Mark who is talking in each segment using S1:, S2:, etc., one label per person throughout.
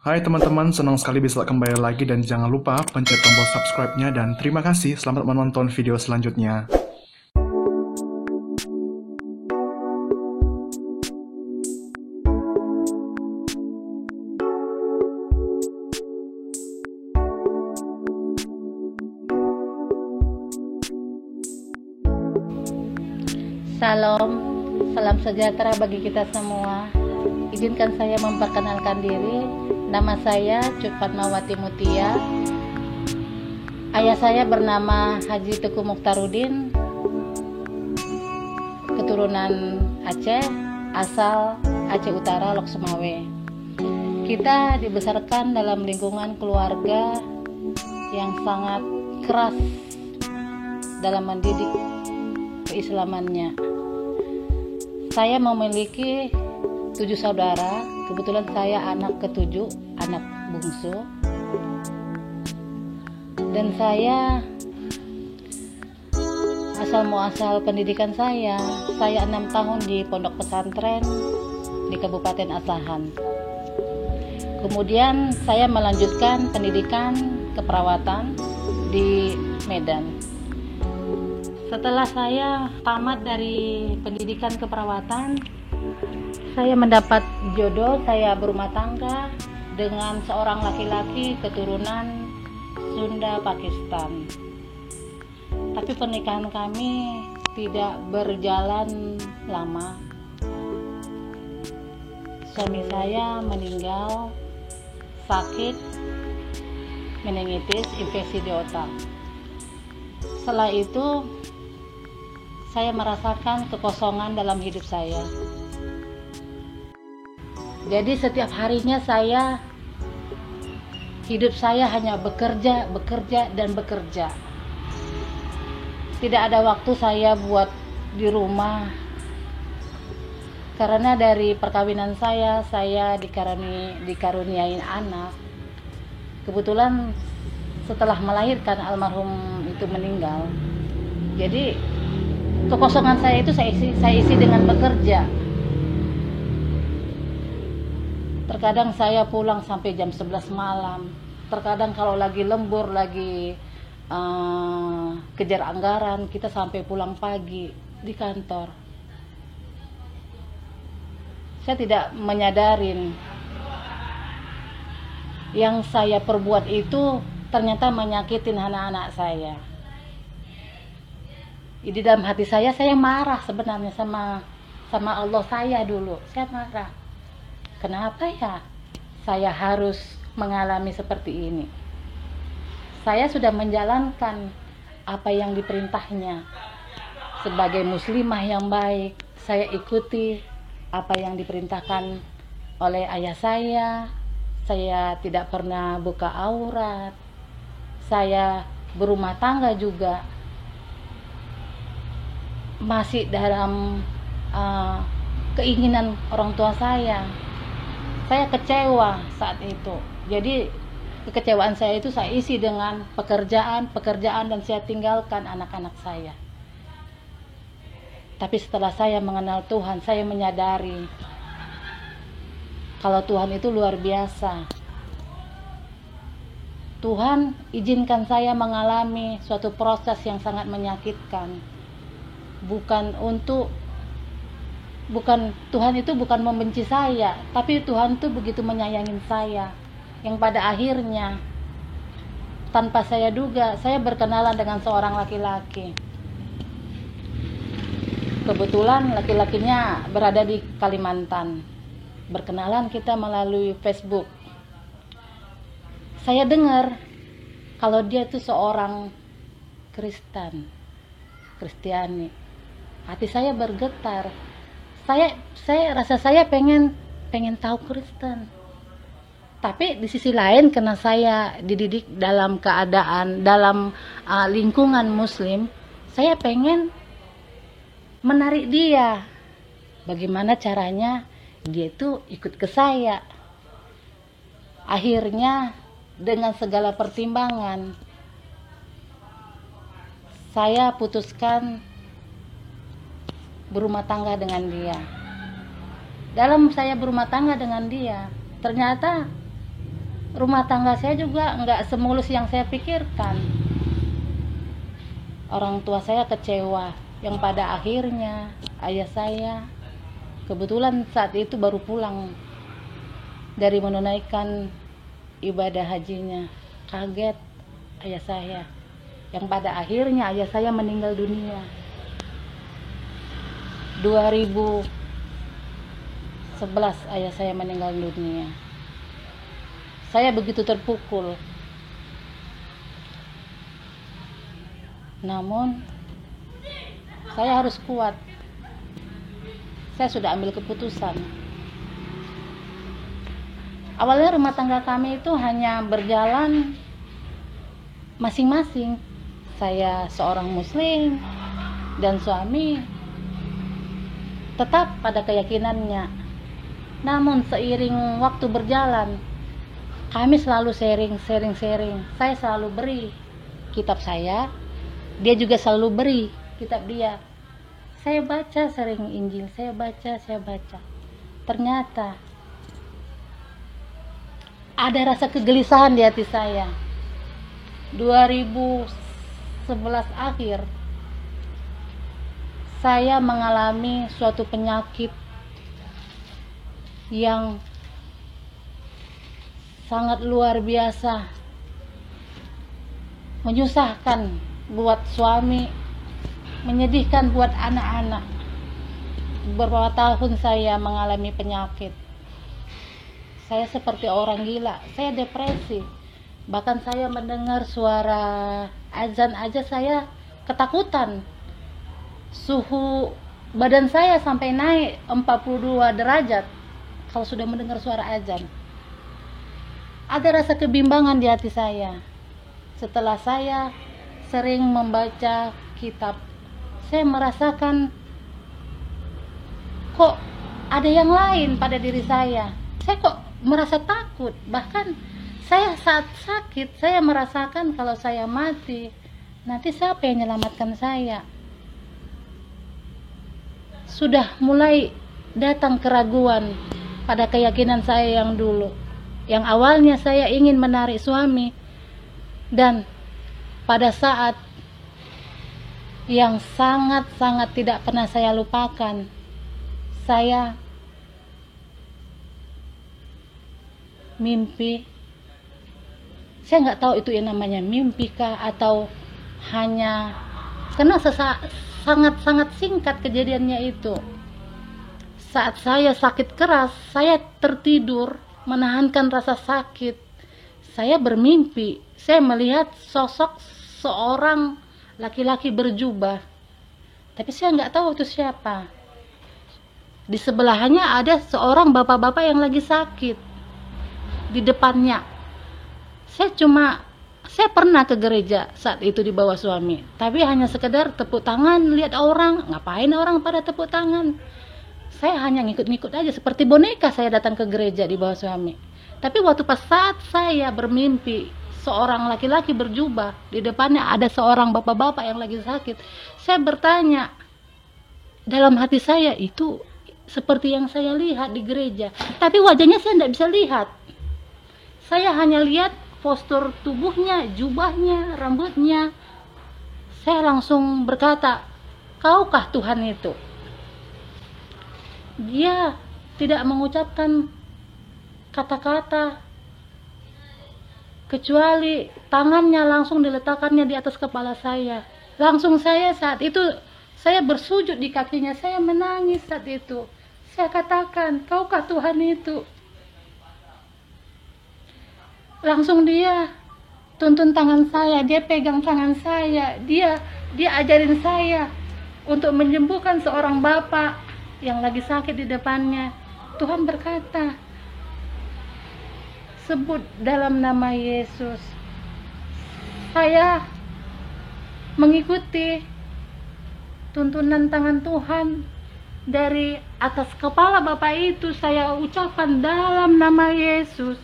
S1: Hai teman-teman, senang sekali bisa kembali lagi dan jangan lupa pencet tombol subscribe-nya dan terima kasih, selamat menonton video selanjutnya.
S2: Salam, salam sejahtera bagi kita semua. Izinkan saya memperkenalkan diri. Nama saya Cut Fatmawati Mutia. Ayah saya bernama Haji Teguh Mukhtarudin, keturunan Aceh, asal Aceh Utara, Lok Sumawe. Kita dibesarkan dalam lingkungan keluarga yang sangat keras dalam mendidik keislamannya. Saya memiliki 7 saudara. Kebetulan saya anak ke-7, anak bungsu. Dan saya asal muasal pendidikan saya 6 tahun di pondok pesantren di Kabupaten Asahan. Kemudian saya melanjutkan pendidikan keperawatan di Medan. Setelah saya tamat dari pendidikan keperawatan, saya mendapat jodoh, saya berumah tangga dengan seorang laki-laki keturunan Sunda Pakistan. Tapi pernikahan kami tidak berjalan lama. Suami saya meninggal sakit meningitis, infeksi di otak. Setelah itu saya merasakan kekosongan dalam hidup saya. Jadi setiap harinya hidup saya hanya bekerja dan bekerja. Tidak ada waktu saya buat di rumah. Karena dari perkawinan saya dikaruniai anak. Kebetulan setelah melahirkan almarhum itu meninggal. Jadi kekosongan saya itu saya isi dengan bekerja. Terkadang saya pulang sampai jam 11 malam. Terkadang kalau lagi lembur, lagi kejar anggaran, kita sampai pulang pagi di kantor. Saya tidak menyadarin yang saya perbuat itu ternyata menyakitin anak-anak saya. Di dalam hati saya marah sebenarnya sama Allah saya dulu. Saya marah. Kenapa ya saya harus mengalami seperti ini? Saya sudah menjalankan apa yang diperintahnya. Sebagai muslimah yang baik, saya ikuti apa yang diperintahkan oleh ayah saya. Saya tidak pernah buka aurat. Saya berumah tangga juga masih dalam keinginan orang tua saya. Saya kecewa saat itu. Jadi kekecewaan saya itu saya isi dengan pekerjaan dan saya tinggalkan anak-anak saya. Tapi setelah saya mengenal Tuhan, saya menyadari kalau Tuhan itu luar biasa. Tuhan izinkan saya mengalami suatu proses yang sangat menyakitkan. Tuhan itu bukan membenci saya, tapi Tuhan itu begitu menyayangin saya, yang pada akhirnya tanpa saya duga saya berkenalan dengan seorang laki-laki. Kebetulan laki-lakinya berada di Kalimantan. Berkenalan kita melalui Facebook. Saya dengar kalau dia itu seorang Kristiani. Hati saya bergetar. Saya pengen tahu Kristen. Tapi di sisi lain, karena saya dididik dalam lingkungan Muslim, saya pengen menarik dia. Bagaimana caranya dia itu ikut ke saya? Akhirnya dengan segala pertimbangan, saya putuskan berumah tangga dengan dia. Dalam saya berumah tangga dengan dia, ternyata rumah tangga saya juga nggak semulus yang saya pikirkan. Orang tua saya kecewa, yang pada akhirnya ayah saya kebetulan saat itu baru pulang dari menunaikan ibadah hajinya. Kaget ayah saya, yang pada akhirnya ayah saya meninggal dunia 2011. Ayah saya meninggal dunia. Saya begitu terpukul, namun saya harus kuat. Saya sudah ambil keputusan. Awalnya rumah tangga kami itu hanya berjalan masing-masing. Saya seorang muslim dan suami tetap pada keyakinannya. Namun seiring waktu berjalan, kami selalu sharing. Saya selalu beri kitab saya, dia juga selalu beri kitab dia. Saya baca sering Injil, saya baca. Ternyata ada rasa kegelisahan di hati saya. 2011 akhir, saya mengalami suatu penyakit yang sangat luar biasa, menyusahkan buat suami, menyedihkan buat anak-anak. Beberapa tahun saya mengalami penyakit. Saya seperti orang gila, saya depresi. Bahkan saya mendengar suara azan aja saya ketakutan. Suhu badan saya sampai naik 42 derajat kalau sudah mendengar suara azan. Ada rasa kebimbangan di hati saya. Setelah saya sering membaca kitab, saya merasakan kok ada yang lain pada diri saya. Saya kok merasa takut. Bahkan saya saat sakit, saya merasakan kalau saya mati, nanti siapa yang menyelamatkan saya? Sudah mulai datang keraguan pada keyakinan saya yang dulu. Yang awalnya saya ingin menarik suami, dan pada saat yang sangat-sangat tidak pernah saya lupakan, saya mimpi. Saya nggak tahu itu yang namanya mimpi kah atau hanya karena sangat-sangat singkat kejadiannya itu. Saat saya sakit keras, saya tertidur menahankan rasa sakit. Saya bermimpi, saya melihat sosok seorang laki-laki berjubah, tapi saya nggak tahu itu siapa. Di sebelahnya ada seorang bapak-bapak yang lagi sakit di depannya. Saya pernah ke gereja saat itu di bawah suami, tapi hanya sekedar tepuk tangan, lihat orang, ngapain orang pada tepuk tangan. Saya hanya ngikut-ngikut aja, seperti boneka saya datang ke gereja di bawah suami. Tapi waktu saat saya bermimpi, seorang laki-laki berjubah, di depannya ada seorang bapak-bapak yang lagi sakit. Saya bertanya, dalam hati saya itu seperti yang saya lihat di gereja. Tapi wajahnya saya tidak bisa lihat. Saya hanya lihat postur tubuhnya, jubahnya, rambutnya. Saya langsung berkata, "Kaukah Tuhan itu?" Dia tidak mengucapkan kata-kata, kecuali tangannya langsung diletakkannya di atas kepala saya. Langsung saya saat itu, saya bersujud di kakinya, saya menangis saat itu. Saya katakan, "Kaukah Tuhan itu?" Langsung dia tuntun tangan saya, dia pegang tangan saya, dia ajarin saya untuk menyembuhkan seorang bapak yang lagi sakit di depannya. Tuhan berkata, "Sebut dalam nama Yesus." Saya mengikuti tuntunan tangan Tuhan. Dari atas kepala bapak itu saya ucapkan dalam nama Yesus.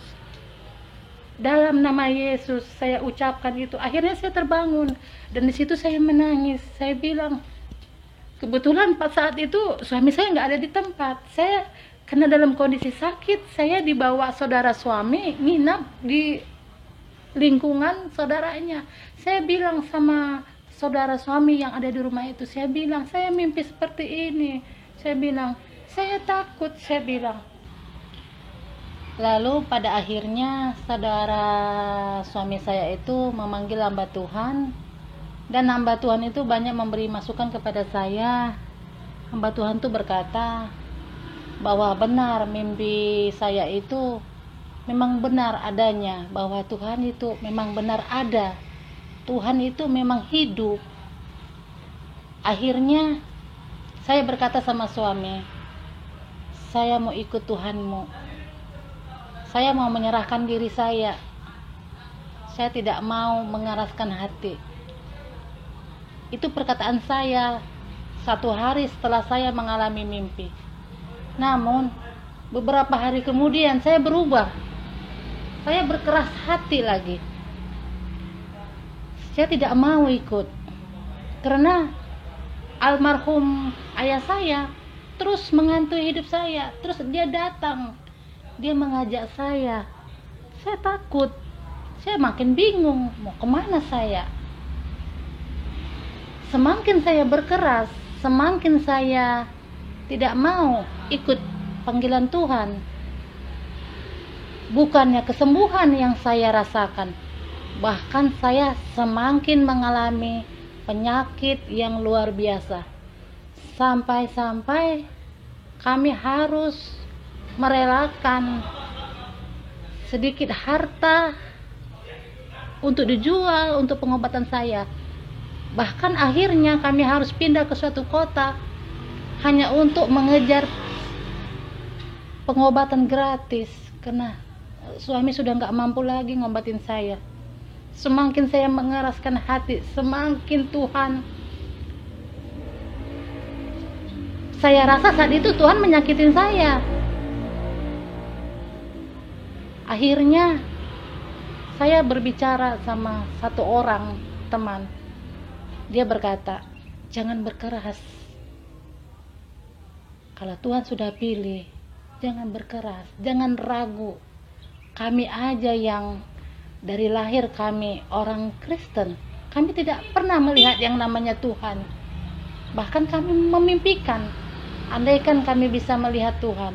S2: Dalam nama Yesus saya ucapkan itu. Akhirnya saya terbangun dan di situ saya menangis. Saya bilang, kebetulan pada saat itu suami saya nggak ada di tempat. Saya Karena dalam kondisi sakit, saya dibawa saudara suami nginap di lingkungan saudaranya. Saya bilang sama saudara suami yang ada di rumah itu, saya bilang, saya mimpi seperti ini. Saya bilang, saya takut, saya bilang. Lalu pada akhirnya saudara suami saya itu memanggil hamba Tuhan, dan hamba Tuhan itu banyak memberi masukan kepada saya. Hamba Tuhan itu berkata bahwa benar mimpi saya itu memang benar adanya, bahwa Tuhan itu memang benar ada, Tuhan itu memang hidup. Akhirnya saya berkata sama suami, saya mau ikut Tuhanmu, saya mau menyerahkan diri saya tidak mau mengeraskan hati. Itu perkataan saya satu hari setelah saya mengalami mimpi. Namun beberapa hari kemudian saya berubah, saya berkeras hati lagi. Saya tidak mau ikut karena almarhum ayah saya terus menghantui hidup saya. Terus dia datang, dia mengajak saya takut, saya makin bingung mau kemana saya. Semakin saya berkeras, semakin saya tidak mau ikut panggilan Tuhan. Bukannya kesembuhan yang saya rasakan, bahkan saya semakin mengalami penyakit yang luar biasa. Sampai-sampai kami harus merelakan sedikit harta untuk dijual untuk pengobatan saya. Bahkan akhirnya kami harus pindah ke suatu kota hanya untuk mengejar pengobatan gratis, karena suami sudah nggak mampu lagi ngobatin saya. Semakin saya mengeraskan hati, semakin Tuhan, saya rasa saat itu Tuhan menyakitin saya. Akhirnya saya berbicara sama satu orang teman. Dia berkata, jangan berkeras. Kalau Tuhan sudah pilih, jangan berkeras, jangan ragu. Kami aja yang dari lahir kami orang Kristen, kami tidak pernah melihat yang namanya Tuhan. Bahkan kami memimpikan, andaikan kami bisa melihat Tuhan.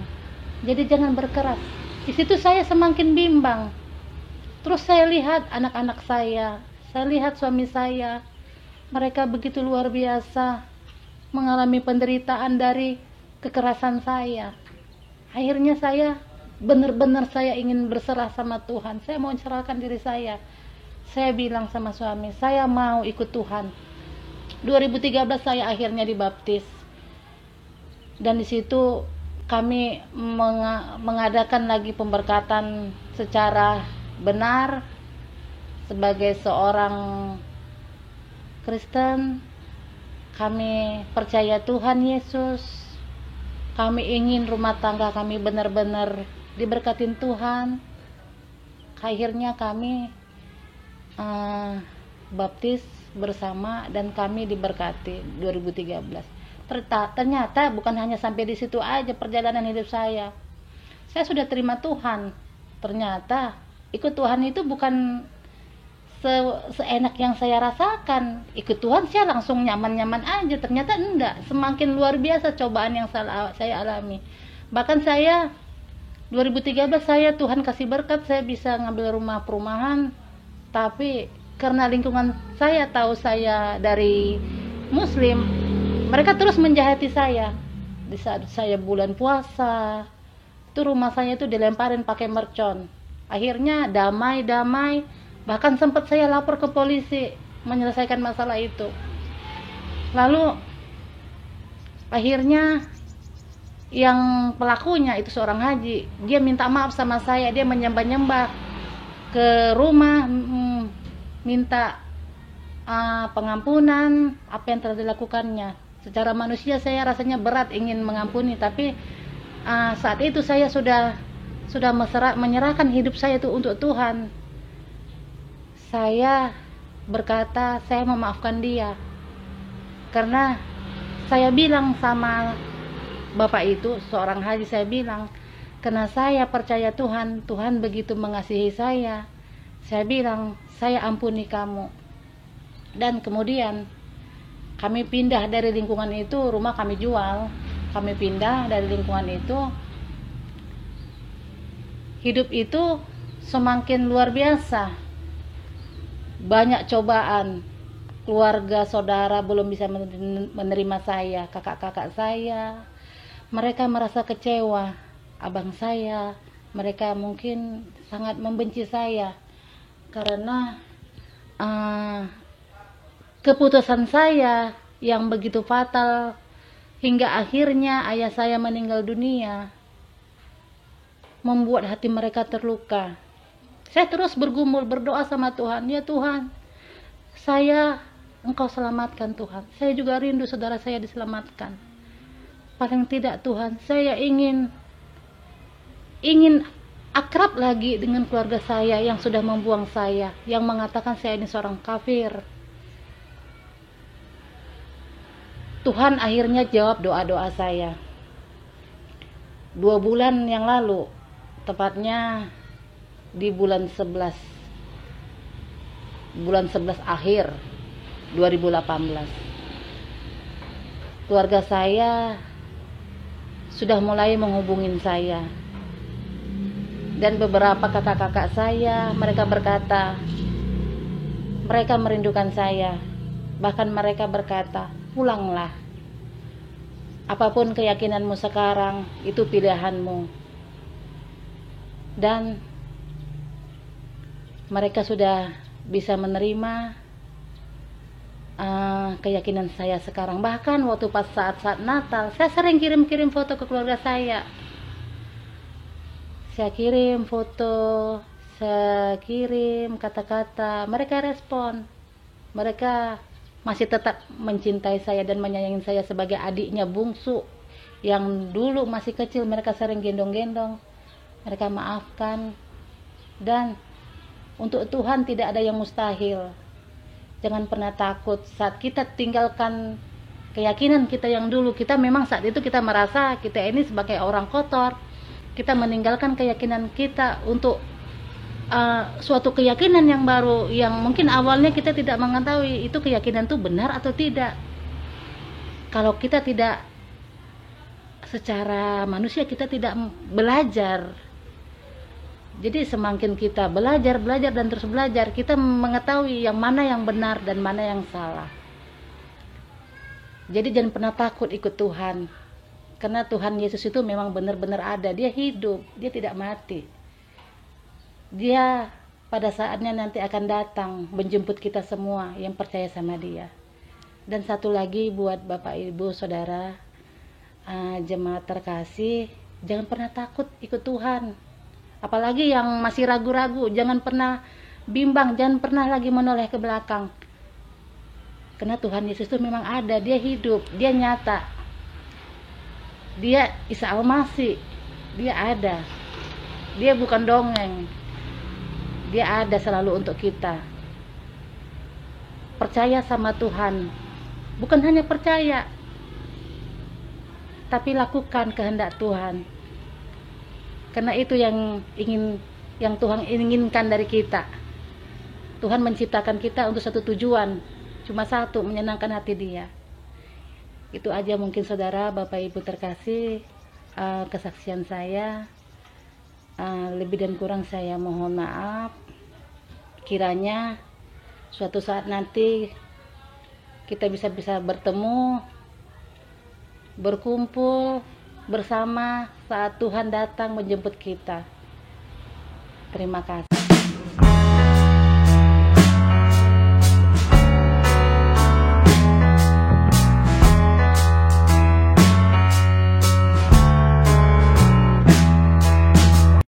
S2: Jadi jangan berkeras. Di situ saya semakin bimbang. Terus saya lihat anak-anak saya lihat suami saya, mereka begitu luar biasa mengalami penderitaan dari kekerasan saya. Akhirnya saya benar-benar saya ingin berserah sama Tuhan. Saya mau serahkan diri saya. Saya bilang sama suami, saya mau ikut Tuhan. 2013 saya akhirnya dibaptis. Dan di situ kami mengadakan lagi pemberkatan secara benar sebagai seorang Kristen. Kami percaya Tuhan Yesus. Kami ingin rumah tangga kami benar-benar diberkatin Tuhan. Akhirnya kami baptis bersama dan kami diberkati 2013. Ternyata bukan hanya sampai di situ aja perjalanan hidup saya. Saya sudah terima Tuhan. Ternyata ikut Tuhan itu bukan seenak yang saya rasakan. Ikut Tuhan saya langsung nyaman-nyaman aja. Ternyata enggak. Semakin luar biasa cobaan yang saya alami. Bahkan saya 2013 saya Tuhan kasih berkat, saya bisa ngambil rumah perumahan. Tapi karena lingkungan saya tahu saya dari Muslim, mereka terus menjahati saya. Di saat saya bulan puasa, itu rumah saya itu dilemparin pakai mercon. Akhirnya damai, bahkan sempat saya lapor ke polisi menyelesaikan masalah itu. Lalu akhirnya yang pelakunya itu seorang haji, dia minta maaf sama saya, dia menyembah-nyembah ke rumah, minta pengampunan apa yang telah dilakukannya. Secara manusia saya rasanya berat ingin mengampuni, tapi saat itu saya sudah menyerahkan hidup saya itu untuk Tuhan. Saya berkata saya memaafkan dia, karena saya bilang sama bapak itu seorang haji, saya bilang, karena saya percaya Tuhan, Tuhan begitu mengasihi saya bilang, saya ampuni kamu. Dan kemudian kami pindah dari lingkungan itu, rumah kami jual, kami pindah dari lingkungan itu. Hidup itu semakin luar biasa, banyak cobaan. Keluarga, saudara belum bisa menerima saya, kakak-kakak saya, mereka merasa kecewa. Abang saya, mereka mungkin sangat membenci saya karena keputusan saya yang begitu fatal hingga akhirnya ayah saya meninggal dunia membuat hati mereka terluka. Saya terus bergumul, berdoa sama Tuhan, ya Tuhan, Engkau selamatkan Tuhan. Saya juga rindu saudara saya diselamatkan. Paling tidak Tuhan, saya ingin akrab lagi dengan keluarga saya yang sudah membuang saya, yang mengatakan saya ini seorang kafir. Tuhan akhirnya jawab doa-doa saya. 2 bulan yang lalu, tepatnya di bulan 11 akhir 2018, keluarga saya sudah mulai menghubungin saya. Dan beberapa kakak-kakak saya, mereka berkata, mereka merindukan saya. Bahkan mereka berkata, pulanglah. Apapun keyakinanmu sekarang, itu pilihanmu. Dan mereka sudah bisa menerima keyakinan saya sekarang. Bahkan waktu pas saat-saat Natal, saya sering kirim-kirim foto ke keluarga saya. Saya kirim foto, saya kirim kata-kata, mereka respon. Mereka masih tetap mencintai saya dan menyayangi saya sebagai adiknya bungsu. Yang dulu masih kecil, mereka sering gendong-gendong. Mereka maafkan. Dan untuk Tuhan tidak ada yang mustahil. Jangan pernah takut saat kita tinggalkan keyakinan kita yang dulu. Kita memang saat itu kita merasa kita ini sebagai orang kotor. Kita meninggalkan keyakinan kita untuk suatu keyakinan yang baru, yang mungkin awalnya kita tidak mengetahui itu keyakinan itu benar atau tidak. Kalau kita tidak secara manusia, kita tidak belajar. Jadi semakin kita belajar dan terus belajar, kita mengetahui yang mana yang benar dan mana yang salah. Jadi jangan pernah takut ikut Tuhan. Karena Tuhan Yesus itu memang benar-benar ada. Dia hidup, dia tidak mati. Dia pada saatnya nanti akan datang menjemput kita semua yang percaya sama dia. Dan satu lagi buat Bapak Ibu Saudara, jemaat terkasih, jangan pernah takut ikut Tuhan. Apalagi yang masih ragu-ragu, jangan pernah bimbang, jangan pernah lagi menoleh ke belakang. Karena Tuhan Yesus itu memang ada, dia hidup, dia nyata. Dia Isa Al-Masih, dia ada. Dia bukan dongeng. Dia ada selalu untuk kita. Percaya sama Tuhan. Bukan hanya percaya, tapi lakukan kehendak Tuhan. Karena itu yang Tuhan inginkan dari kita. Tuhan menciptakan kita untuk satu tujuan, cuma satu, menyenangkan hati Dia. Itu aja mungkin saudara, Bapak Ibu terkasih, kesaksian saya. Lebih dan kurang saya mohon maaf. Kiranya suatu saat nanti kita bisa bertemu, berkumpul bersama saat Tuhan datang menjemput kita. Terima kasih.